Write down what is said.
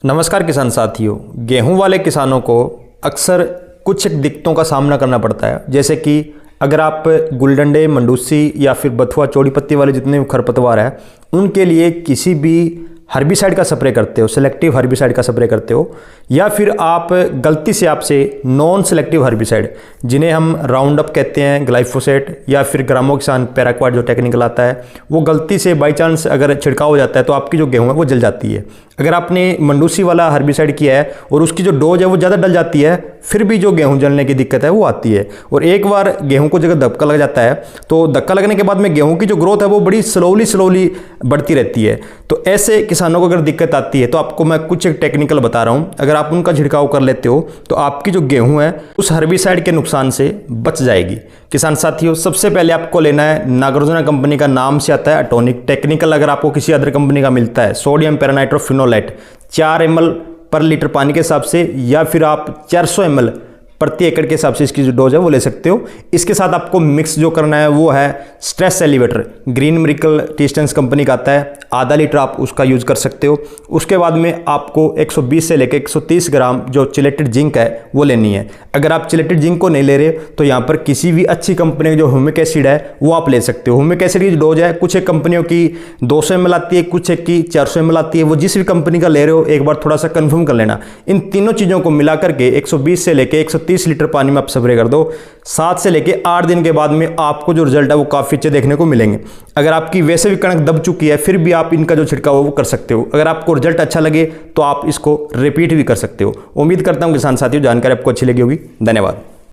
नमस्कार किसान साथियों। गेहूं वाले किसानों को अक्सर कुछ दिक्कतों का सामना करना पड़ता है, जैसे कि अगर आप गुलडंडे, मंडूसी या फिर बथुआ, चौड़ी पत्ती वाले जितने भी खरपतवार हैं उनके लिए किसी भी हर्बिसाइड का स्प्रे करते हो, सेलेक्टिव हर्बिसाइड का स्प्रे करते हो, या फिर आप गलती से आपसे नॉन सेलेक्टिव हर्बिसाइड जिन्हें हम राउंड अप कहते हैं, ग्लाइफोसेट या फिर ग्रामोक्सान पैराक्वाड जो टेक्निकल आता है, वो गलती से बाई चांस अगर छिड़काव हो जाता है तो आपकी जो गेहूं है वो जल जाती है। अगर आपने मंडूसी वाला हर्बिसाइड किया है और उसकी जो डोज है वो ज़्यादा डल जाती है, फिर भी जो गेहूं जलने की दिक्कत है वो आती है। और एक बार गेहूं को जगह धक्का लग जाता है तो धक्का लगने के बाद में गेहूं की जो ग्रोथ है वो बड़ी स्लोली बढ़ती रहती है। तो ऐसे किसानों को अगर दिक्कत आती है तो आपको मैं कुछ एक टेक्निकल बता रहा हूं, अगर आप उनका छिड़काव कर लेते हो तो आपकी जो गेहूं है उस हर्बिसाइड के नुकसान से बच जाएगी। किसान साथियों, सबसे पहले आपको लेना है नागार्जुना कंपनी का, नाम से आता है एटॉनिक। टेक्निकल अगर आपको किसी अदर कंपनी का मिलता है, सोडियम पेरानाइट्रोफिनोलेट 4 ml पर लीटर पानी के हिसाब से, या फिर आप 400 ml प्रति एकड़ के हिसाब से इसकी जो डोज है वो ले सकते हो। इसके साथ आपको मिक्स जो करना है वो है स्ट्रेस एलिवेटर, ग्रीन मिरेकल टीस्टेंस कंपनी का आता है, आधा लीटर आप उसका यूज कर सकते हो। उसके बाद में आपको 120 से लेकर 130 ग्राम जो चिलेटेड जिंक है वो लेनी है। अगर आप चिलेटेड जिंक को नहीं ले रहे तो यहाँ पर किसी भी अच्छी कंपनी की जो ह्यूमिक एसिड है वो आप ले सकते हो। ह्यूमिक एसिड की जो डोज है कुछ एक कंपनियों की 200 ml आती है, कुछ एक की 400 ml आती है। वो जिस भी कंपनी का ले रहे हो एक बार थोड़ा सा कंफर्म कर लेना। इन तीनों चीज़ों को मिला करके 120 से लेकर 130 लीटर पानी में आप स्प्रे कर दो। 7 से लेकर 8 दिन के बाद में आपको जो रिजल्ट है वो काफ़ी अच्छे देखने को मिलेंगे। अगर आपकी वैसे भी कणक दब चुकी है फिर भी आप इनका जो छिड़काव है वो कर सकते हो। अगर आपको रिजल्ट अच्छा लगे तो आप इसको रिपीट भी कर सकते हो। उम्मीद करता हूं किसान साथियों जानकारी आपको अच्छी लगी होगी। धन्यवाद।